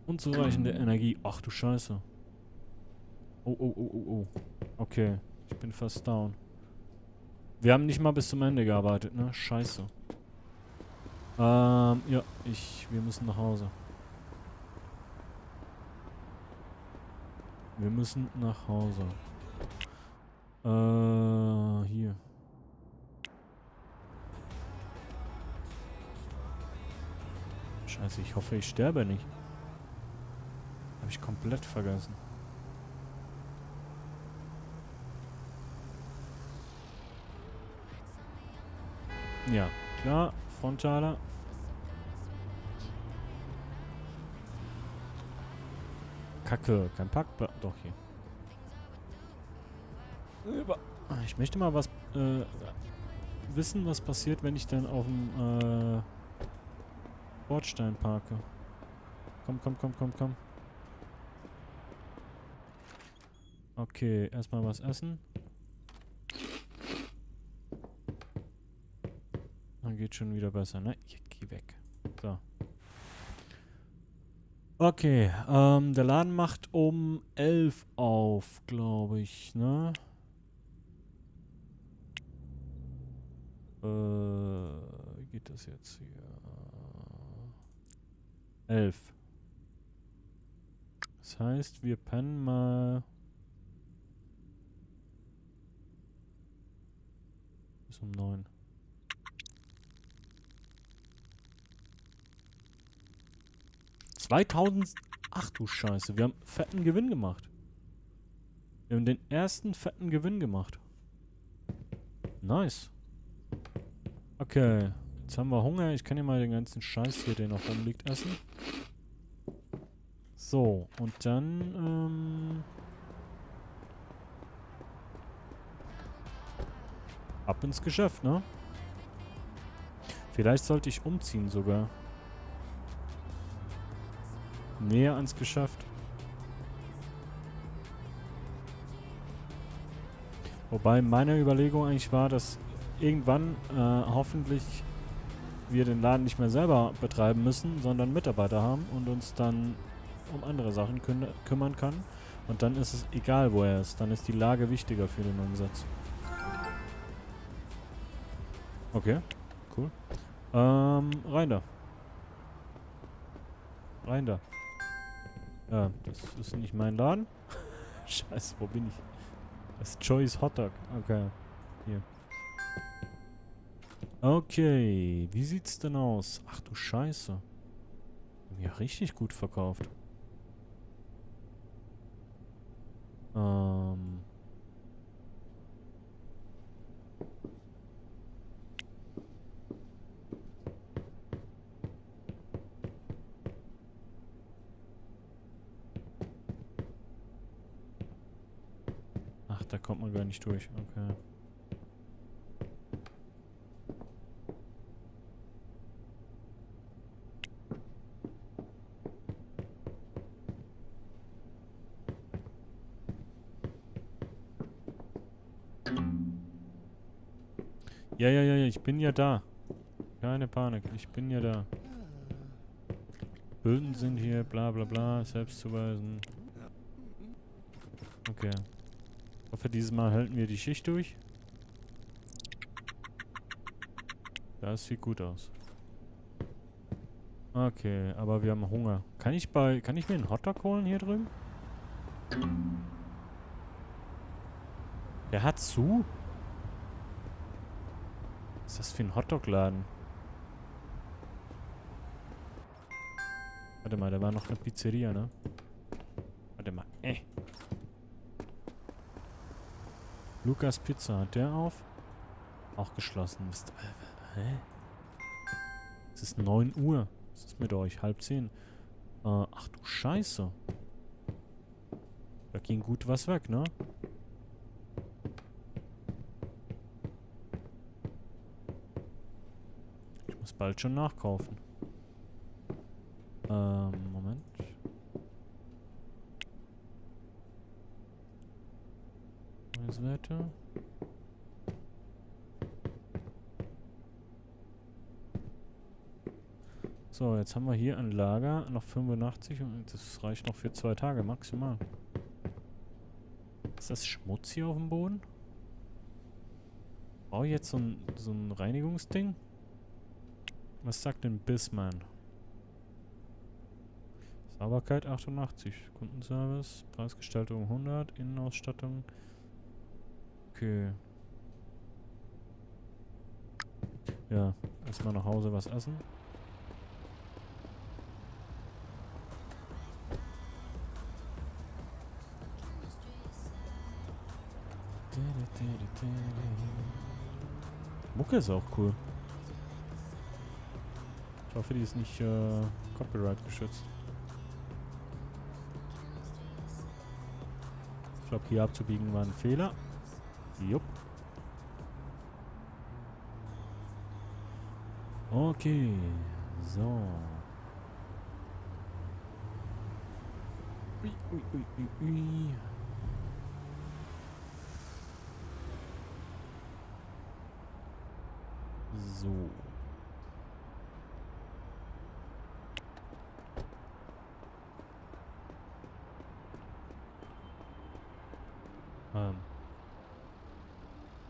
Unzureichende Energie. Ach du Scheiße. Oh, oh, oh, oh, oh. Okay. Ich bin fast down. Wir haben nicht mal bis zum Ende gearbeitet, ne? Scheiße. Ja, wir müssen nach Hause. Wir müssen nach Hause. Hier. Scheiße, ich hoffe, ich sterbe nicht. Habe ich komplett vergessen. Ja, klar. Frontaler. Kacke, kein Parkplatz. Doch, hier. Ich möchte mal wissen, was passiert, wenn ich dann auf dem Bordstein parke. Komm, komm, komm, komm, komm. Okay, erstmal was essen. Dann geht schon wieder besser, ne? Geh weg. So. Okay, der Laden macht um 11 auf, glaube ich, ne? Wie geht das jetzt hier? 11. Das heißt, wir pennen mal bis um 9. Ach du Scheiße, wir haben fetten Gewinn gemacht. Wir haben den ersten fetten Gewinn gemacht. Nice. Okay, jetzt haben wir Hunger. Ich kann ja mal den ganzen Scheiß hier, der noch rumliegt, essen. So, und dann, ab ins Geschäft, ne? Vielleicht sollte ich umziehen sogar. Näher ans Geschäft. Wobei meine Überlegung eigentlich war, dass irgendwann hoffentlich wir den Laden nicht mehr selber betreiben müssen, sondern Mitarbeiter haben und uns dann um andere Sachen kümmern kann. Und dann ist es egal, wo er ist. Dann ist die Lage wichtiger für den Umsatz. Okay, cool. Rein da. Rein da. Ja, das ist nicht mein Laden. Scheiße, wo bin ich? Das ist Joy's Hotdog. Okay, hier. Okay, wie sieht's denn aus? Ach du Scheiße. Ja, richtig gut verkauft. Ach, da kommt man gar nicht durch. Okay. Ja, ja, ja, ja, ich bin ja da. Keine Panik, ich bin ja da. Böden sind hier, bla bla bla, selbstzuweisen. Okay. Ich hoffe, dieses Mal halten wir die Schicht durch. Das sieht gut aus. Okay, aber wir haben Hunger. Kann ich mir einen Hotdog holen hier drüben? Der hat zu? Was ist das für ein Hotdog-Laden? Warte mal, da war noch eine Pizzeria, ne? Warte mal, Lukas Pizza, hat der auf? Auch geschlossen. Hä? Es ist 9 Uhr. Was ist mit euch? 9:30. Ach du Scheiße. Da ging gut was weg, ne? Ich muss bald schon nachkaufen. Moment. Seite. So, jetzt haben wir hier ein Lager, noch 85 und das reicht noch für 2 Tage maximal. Ist das Schmutz hier auf dem Boden? Oh, jetzt so ein Reinigungsding? Was sagt denn Bissmann? Sauberkeit 88, Kundenservice, Preisgestaltung 100, Innenausstattung. Okay. Ja, erstmal nach Hause was essen. Mucke ist auch cool. Ich hoffe, die ist nicht Copyright geschützt. Ich glaube, hier abzubiegen war ein Fehler. Jupp. Okay. So. Ui, ui, ui, ui, ui. So.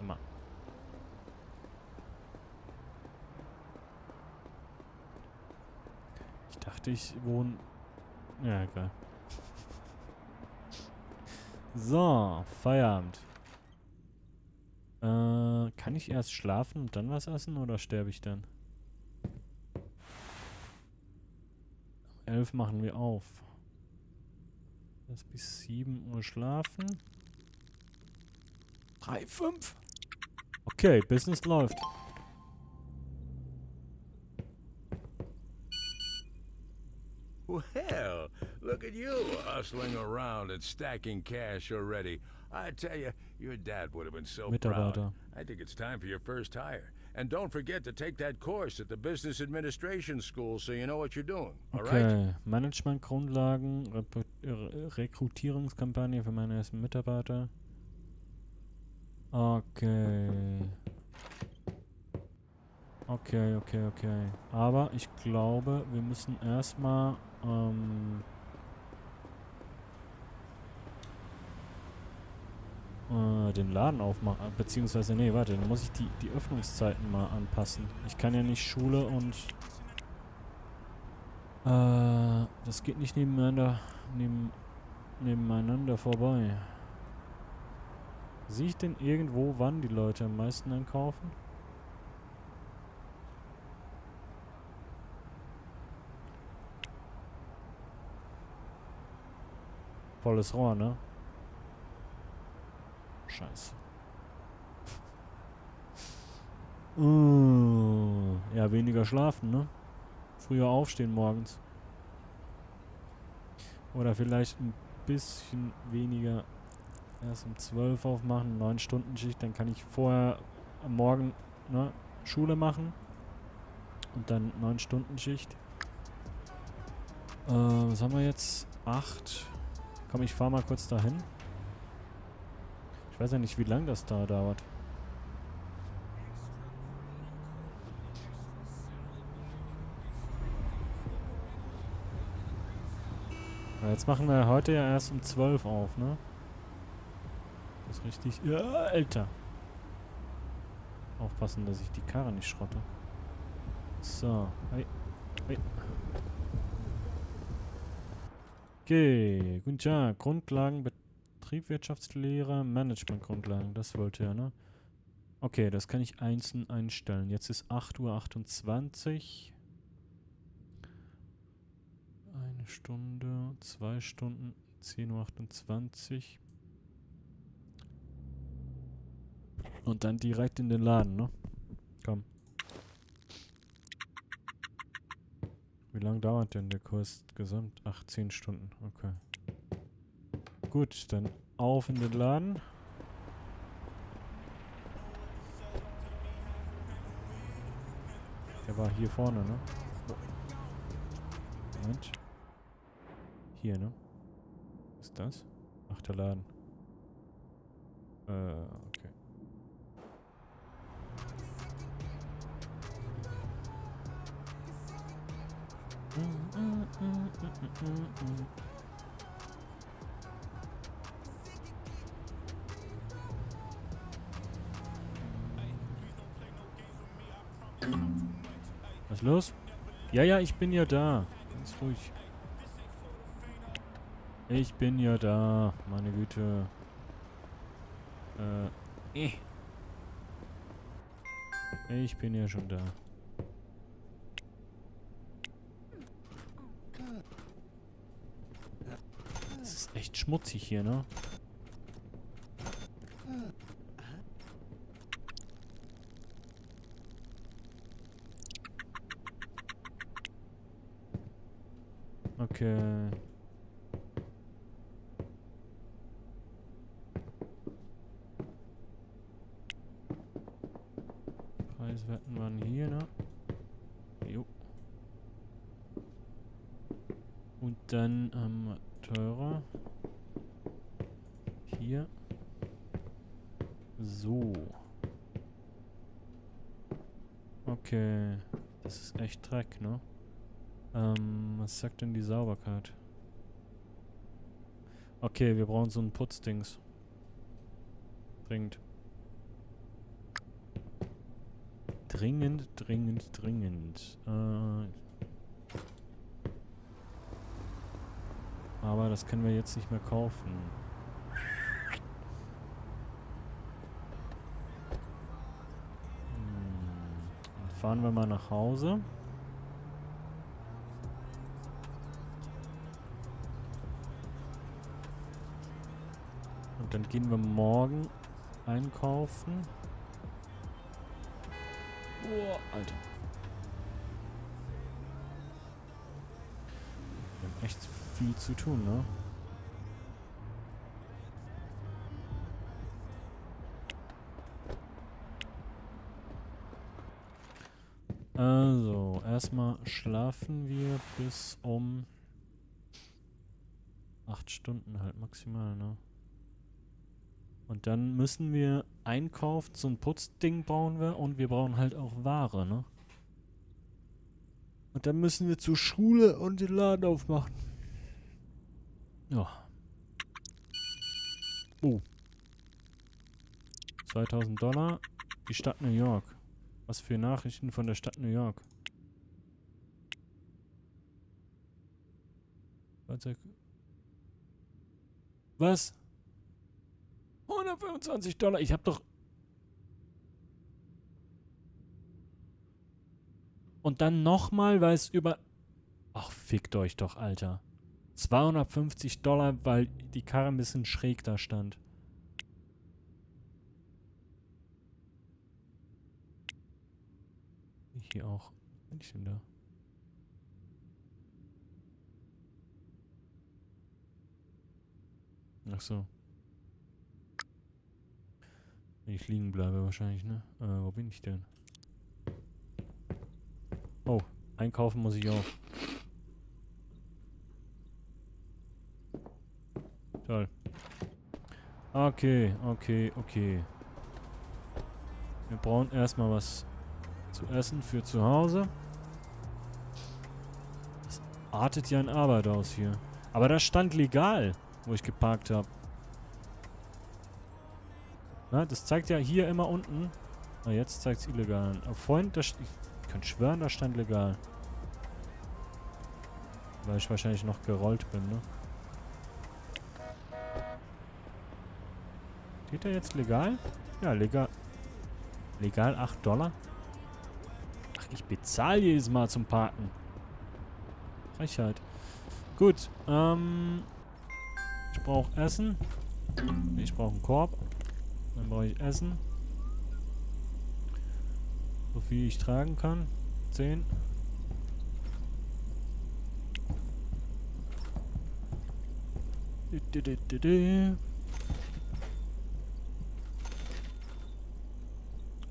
Mal. Ich dachte, ich wohne... Ja, egal. So, Feierabend. Kann ich erst schlafen und dann was essen oder sterbe ich dann? 11 machen wir auf. Erst bis 7 Uhr schlafen. 3, 5. Okay, Business läuft. Well, look at you hustling around and stacking cash already. I tell you, your dad would have been so proud. Mitarbeiter. I think it's time for your first hire. And don't forget to take that course at the Business Administration School so you know what you're doing. All right? Okay, Management-Grundlagen, Rekrutierungskampagne für meine ersten Mitarbeiter. Okay. Okay. Aber ich glaube, wir müssen erstmal den Laden aufmachen. Beziehungsweise, nee, warte, dann muss ich die Öffnungszeiten mal anpassen. Ich kann ja nicht Schule und das geht nicht nebeneinander vorbei. Sehe ich denn irgendwo, wann die Leute am meisten einkaufen? Volles Rohr, ne? Scheiße. Ja, weniger schlafen, ne? Früher aufstehen morgens. Oder vielleicht ein bisschen weniger erst um 12 aufmachen, 9-Stunden-Schicht. Dann kann ich vorher am Morgen, ne, Schule machen. Und dann 9-Stunden-Schicht. Was haben wir jetzt? 8. Komm, ich fahr mal kurz dahin. Ich weiß ja nicht, wie lange das da dauert. Ja, jetzt machen wir heute ja erst um 12 auf, ne? Das ist richtig... Ja, Alter! Aufpassen, dass ich die Karre nicht schrotte. So. Hey. Okay. Guten Tag. Grundlagen, Betriebswirtschaftslehre, Managementgrundlagen. Das wollte er, ne? Okay, das kann ich einzeln einstellen. Jetzt ist 8:28 Uhr. 1 Stunde, 2 Stunden, 10:28 Uhr. Und dann direkt in den Laden, ne? Komm. Wie lange dauert denn der Kurs gesamt? 10 Stunden, okay. Gut, dann auf in den Laden. Der war hier vorne, ne? Moment. Hier, ne? Was ist das? Ach, der Laden. Okay. Was ist los? Ja, ja, ich bin ja da. Ganz ruhig. Ich bin ja da. Meine Güte. Ich bin ja schon da. Es ist echt schmutzig hier, ne? Okay. Preiswerten waren hier, ne? Jo. Und dann teurer. Hier. So. Okay. Das ist echt Dreck, ne? Was sagt denn die Sauberkeit? Okay, wir brauchen so ein Putzdings. Dringend. Dringend, dringend, dringend. Aber das können wir jetzt nicht mehr kaufen. Dann fahren wir mal nach Hause. Und dann gehen wir morgen einkaufen. Oh, Alter. Wir haben echt viel zu tun, ne? Also, erstmal schlafen wir bis um 8 Stunden halt maximal, ne? Und dann müssen wir einkaufen, so ein Putzding brauchen wir und wir brauchen halt auch Ware, ne? Und dann müssen wir zur Schule und den Laden aufmachen. Ja. Oh. $2000. Die Stadt New York. Was für Nachrichten von der Stadt New York. Was? $125. Ich hab doch... Und dann nochmal, weil es über... Ach, fickt euch doch, Alter. $250, weil die Karre ein bisschen schräg da stand. Hier auch. Was bin ich denn da? Ach so. Wenn ich liegen bleibe wahrscheinlich, ne? Wo bin ich denn? Oh, einkaufen muss ich auch. Toll. Okay, okay, okay. Wir brauchen erstmal was zu essen für zu Hause. Das artet ja in Arbeit aus hier. Aber das stand legal, wo ich geparkt habe. Na, das zeigt ja hier immer unten. Ah, jetzt zeigt es illegal an. Aber vorhin, ich kann schwören, da stand legal. Weil ich wahrscheinlich noch gerollt bin, ne? Steht der jetzt legal? Ja, legal. Legal $8? Ach, ich bezahle jedes Mal zum Parken. Frechheit. Gut, ich brauche Essen. Ich brauche einen Korb. Dann brauche ich Essen. So viel ich tragen kann. 10.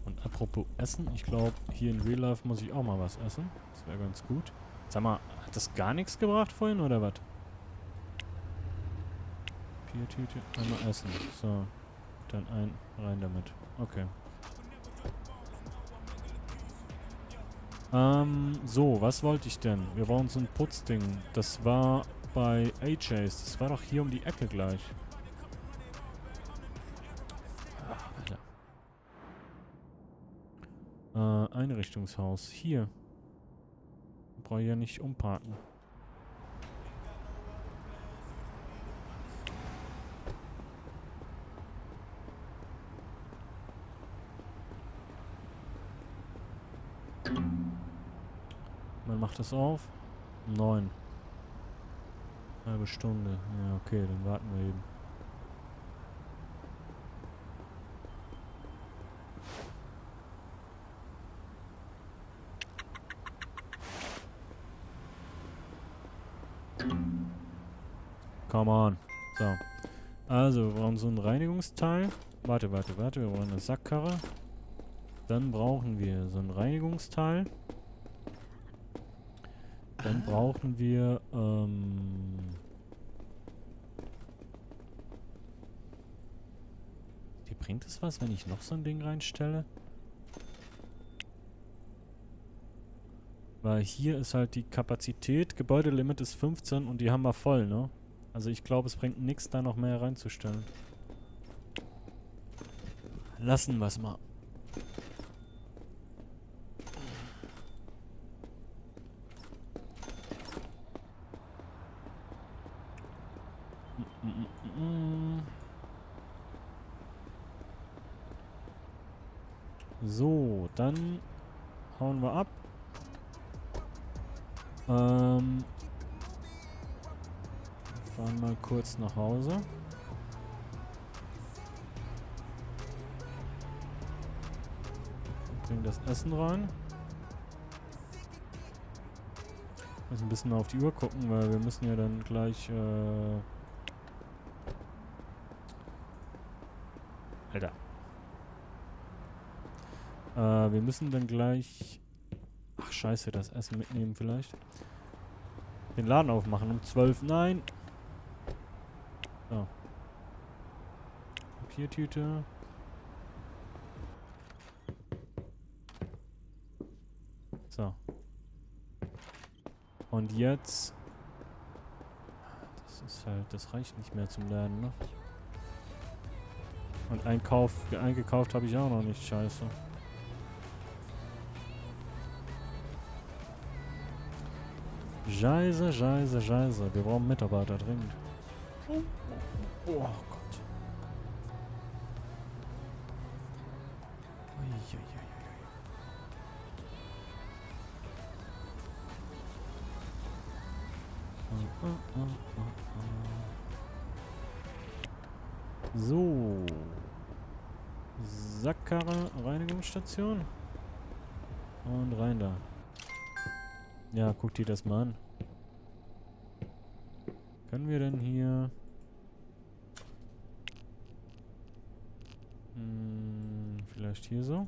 Und apropos Essen, ich glaube, hier in Real Life muss ich auch mal was essen. Das wäre ganz gut. Sag mal, hat das gar nichts gebracht vorhin, oder was? Tüte, einmal essen. So, dann rein damit. Okay. So, was wollte ich denn? Wir brauchen so ein Putzding. Das war bei AJ's. Das war doch hier um die Ecke gleich. Ach, Alter. Einrichtungshaus. Hier. Brauche ich ja nicht umparken. Man macht das auf. 9. Halbe Stunde. Ja, okay, dann warten wir eben. Come on. So. Also, wir brauchen so ein Reinigungsteil. Warte. Wir brauchen eine Sackkarre. Dann brauchen wir so ein Reinigungsteil. Dann brauchen wir, Wie bringt es was, wenn ich noch so ein Ding reinstelle? Weil hier ist halt die Kapazität, Gebäudelimit ist 15 und die haben wir voll, ne? Also ich glaube, es bringt nichts, da noch mehr reinzustellen. Lassen wir es mal. So, dann hauen wir ab. Fahren mal kurz nach Hause. Bringen das Essen rein. Muss ein bisschen auf die Uhr gucken, weil wir müssen ja dann gleich, Alter. Wir müssen dann gleich... Ach, scheiße, das Essen mitnehmen vielleicht. Den Laden aufmachen um 12. Nein! So. Papiertüte. So. Und jetzt... Das ist halt... Das reicht nicht mehr zum Laden, ne? Und eingekauft habe ich auch noch nicht, scheiße. Scheiße. Wir brauchen Mitarbeiter dringend. Oh Gott. So. Sackkarre, Reinigungsstation. Und rein da. Ja, guck dir das mal an. Können wir denn hier... vielleicht hier so?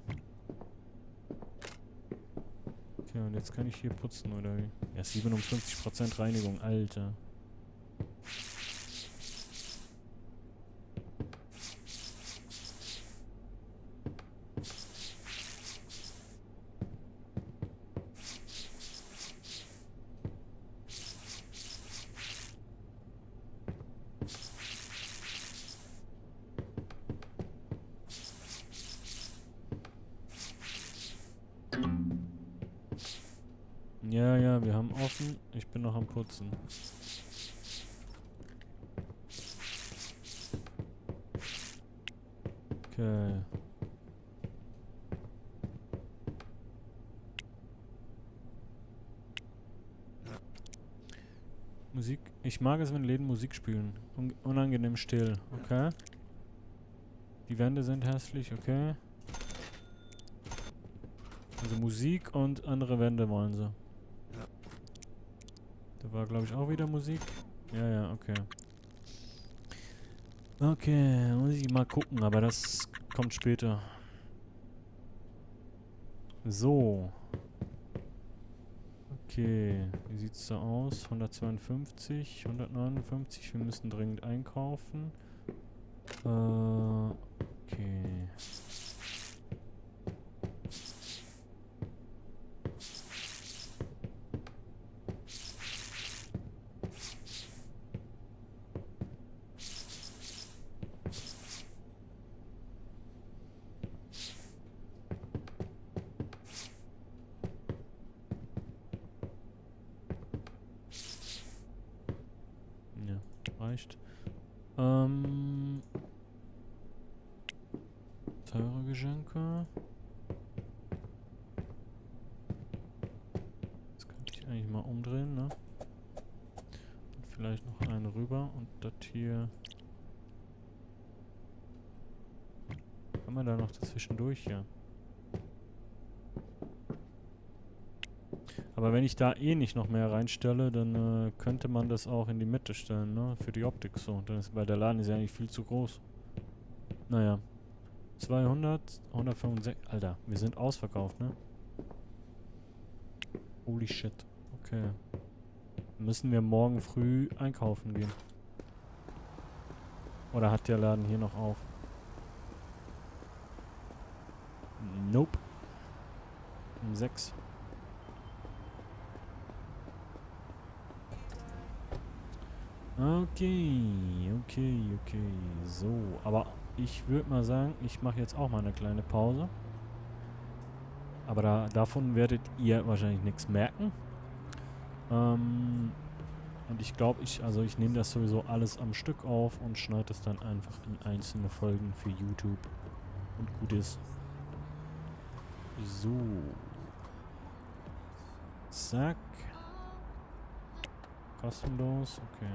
Okay, und jetzt kann ich hier putzen, oder wie? Ja, 57% Reinigung, Alter. Ja, wir haben offen. Ich bin noch am Putzen. Okay. Musik. Ich mag es, wenn Läden Musik spielen. Unangenehm still. Okay. Die Wände sind hässlich. Okay. Also Musik und andere Wände wollen sie. Da war, glaube ich, auch wieder Musik. Ja, okay. Okay, muss ich mal gucken, aber das kommt später. So. Okay, wie sieht's da aus? 152, 159, wir müssen dringend einkaufen. Okay. reicht. Teure Geschenke. Das könnte ich eigentlich mal umdrehen, ne? Und vielleicht noch eine rüber und das hier. Kann man da noch dazwischen durch hier? Aber wenn ich da eh nicht noch mehr reinstelle, dann könnte man das auch in die Mitte stellen, ne? Für die Optik so. Weil der Laden ist ja eigentlich viel zu groß. Naja. 200, 165. Alter, wir sind ausverkauft, ne? Holy shit. Okay. Müssen wir morgen früh einkaufen gehen? Oder hat der Laden hier noch auf? Nope. Um 6. Okay. So, aber ich würde mal sagen, ich mache jetzt auch mal eine kleine Pause. Aber davon werdet ihr wahrscheinlich nichts merken. Und ich glaube, ich nehme das sowieso alles am Stück auf und schneide es dann einfach in einzelne Folgen für YouTube. Und gut ist. So. Zack. Kostenlos, okay.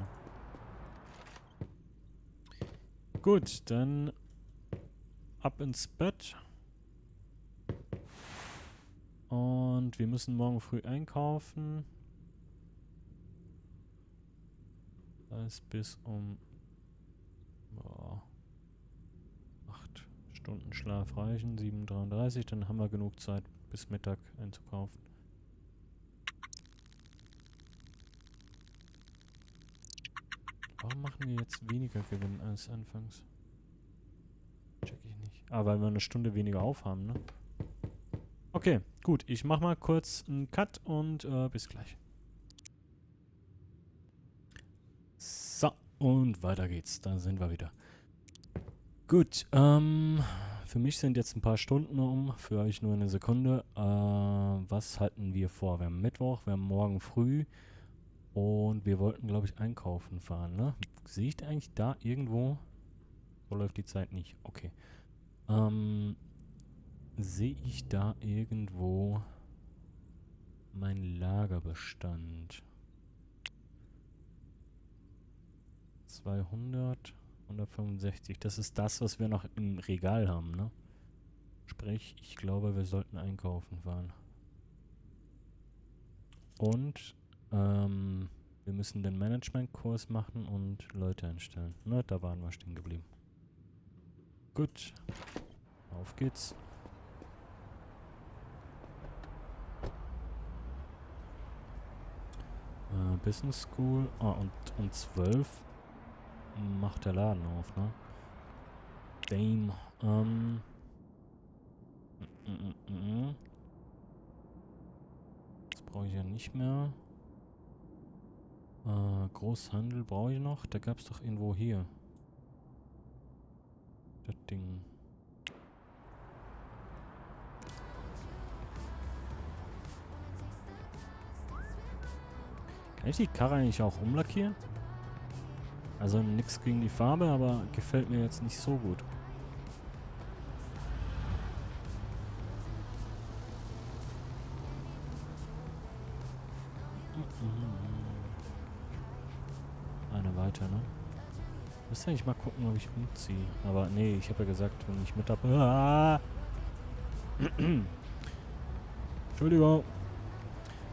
Gut, dann ab ins Bett. Und wir müssen morgen früh einkaufen. Das heißt bis um 8 Stunden Schlaf reichen, 7:33, dann haben wir genug Zeit bis Mittag einzukaufen. Warum machen wir jetzt weniger Gewinn als anfangs? Check ich nicht. Ah, weil wir eine Stunde weniger aufhaben, ne? Okay, gut. Ich mach mal kurz einen Cut und bis gleich. So, und weiter geht's. Da sind wir wieder. Gut, für mich sind jetzt ein paar Stunden um, für euch nur eine Sekunde. Was halten wir vor? Wir haben Mittwoch, wir haben morgen früh und wir wollten, glaube ich, einkaufen fahren, ne? Sehe ich eigentlich da irgendwo? So läuft die Zeit nicht. Okay. Sehe ich da irgendwo mein Lagerbestand? 200, 165. Das ist das, was wir noch im Regal haben, ne? Sprich, ich glaube, wir sollten einkaufen fahren. Und, wir müssen den Management-Kurs machen und Leute einstellen. Ne, da waren wir stehen geblieben. Gut. Auf geht's. Business School. Ah, und um 12 macht der Laden auf, ne? Damn. Das brauche ich ja nicht mehr. Großhandel brauche ich noch. Da gab es doch irgendwo hier. Das Ding. Kann ich die Karre eigentlich auch umlackieren? Also nichts gegen die Farbe, aber gefällt mir jetzt nicht so gut. Eine weiter, ne? Müsste eigentlich mal gucken, ob ich umziehe. Aber nee, ich habe ja gesagt, wenn ich mit dabei... Entschuldigung.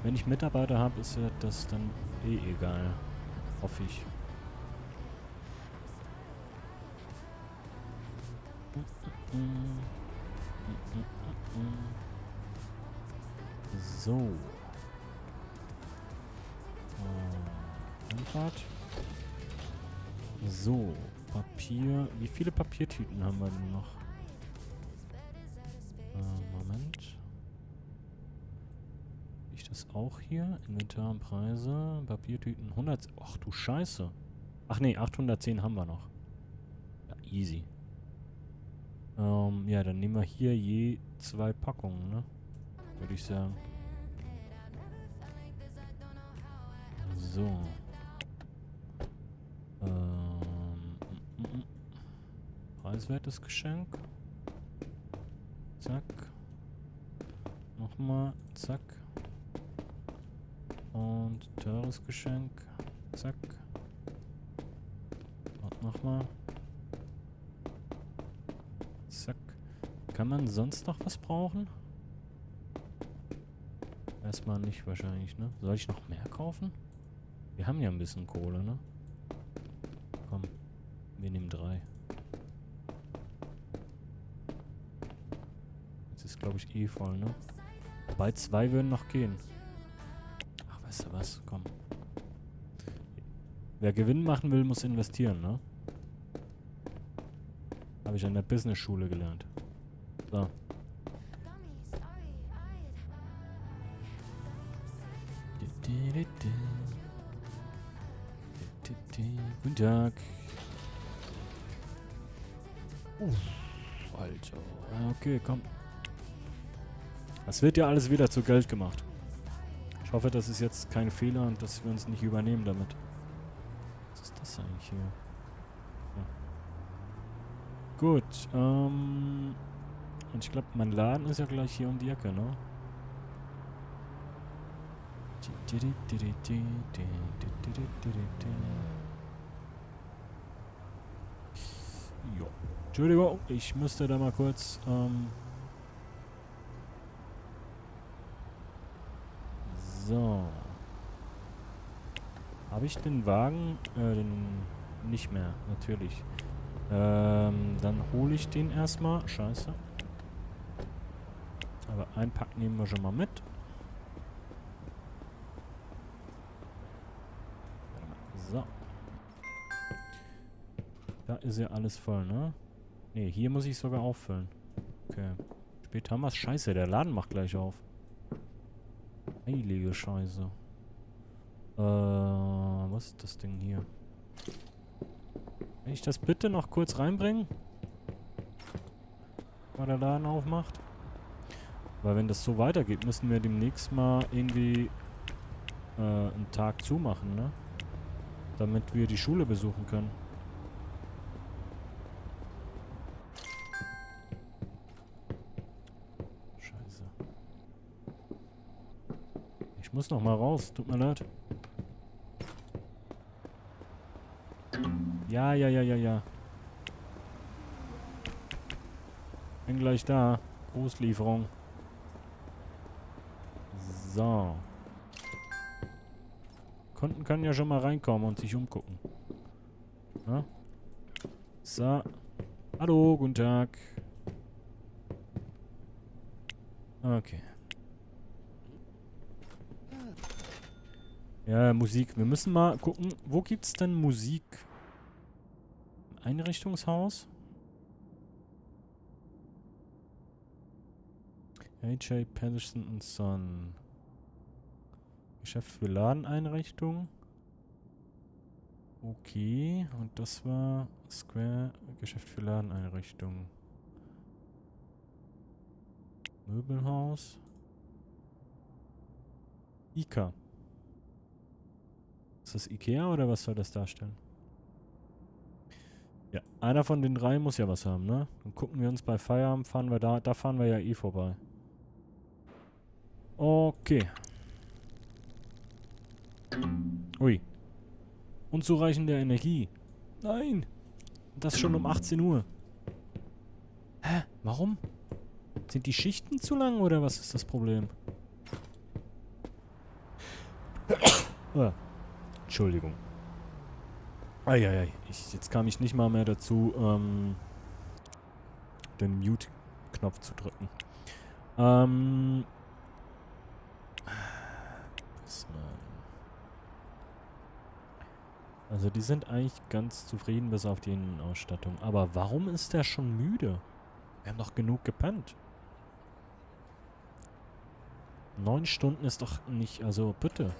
Wenn ich Mitarbeiter habe, ist ja das dann eh egal. Hoffe ich. So. Anfahrt. So. Papier. Wie viele Papiertüten haben wir denn noch? Moment. Ich das auch hier? Inventar, Preise, Papiertüten, 100... Ach du Scheiße. Ach nee, 810 haben wir noch. Ja, easy. Ja, dann nehmen wir hier je 2 Packungen, ne? Würde ich sagen. So. preiswertes Geschenk. Zack. Nochmal. Zack. Und teures Geschenk. Zack. Und nochmal. Zack. Kann man sonst noch was brauchen? Erstmal nicht wahrscheinlich, ne? Soll ich noch mehr kaufen? Wir haben ja ein bisschen Kohle, ne? Komm. Wir nehmen 3. Jetzt ist, glaube ich, eh voll, ne? Wobei 2 würden noch gehen. Ach, weißt du was? Komm. Wer Gewinn machen will, muss investieren, ne? Habe ich an der Business-Schule gelernt. So. Guten Tag. Alter. Okay, komm. Das wird ja alles wieder zu Geld gemacht. Ich hoffe, das ist jetzt kein Fehler und dass wir uns nicht übernehmen damit. Was ist das eigentlich hier? Ja. Gut, und ich glaube, mein Laden ist ja gleich hier um die Ecke, ne? Jo. Entschuldigung, ich müsste da mal kurz, so. Habe ich den Wagen? Nicht mehr, natürlich. Dann hole ich den erstmal. Scheiße. Aber ein Pack nehmen wir schon mal mit. So. Da ist ja alles voll, ne? Ne, hier muss ich sogar auffüllen. Okay. Spät haben wir es. Scheiße, der Laden macht gleich auf. Heilige Scheiße. Was ist das Ding hier? Kann ich das bitte noch kurz reinbringen? Weil der Laden aufmacht? Weil wenn das so weitergeht, müssen wir demnächst mal irgendwie einen Tag zumachen, ne? Damit wir die Schule besuchen können. Scheiße. Ich muss noch mal raus, tut mir leid. Ja. Bin gleich da. Großlieferung. So. Kunden können ja schon mal reinkommen und sich umgucken. Ja? So. Hallo, guten Tag. Okay. Ja, Musik. Wir müssen mal gucken, wo gibt's denn Musik? Im Einrichtungshaus? AJ Patterson & Son. Geschäft für Ladeneinrichtung. Okay, und das war Square, Geschäft für Ladeneinrichtung. Möbelhaus. Ika. Ist das Ikea oder was soll das darstellen? Ja, einer von den 3 muss ja was haben, ne? Dann gucken wir uns bei Feierabend, fahren wir da fahren wir ja eh vorbei. Okay. Ui. Unzureichende Energie. Nein. Das schon um 18 Uhr. Hä? Warum? Sind die Schichten zu lang oder was ist das Problem? Entschuldigung. Eieiei. Jetzt kam ich nicht mal mehr dazu, den Mute-Knopf zu drücken. Also die sind eigentlich ganz zufrieden bis auf die Innenausstattung. Aber warum ist der schon müde? Wir haben doch genug gepennt. 9 Stunden ist doch nicht... Also bitte.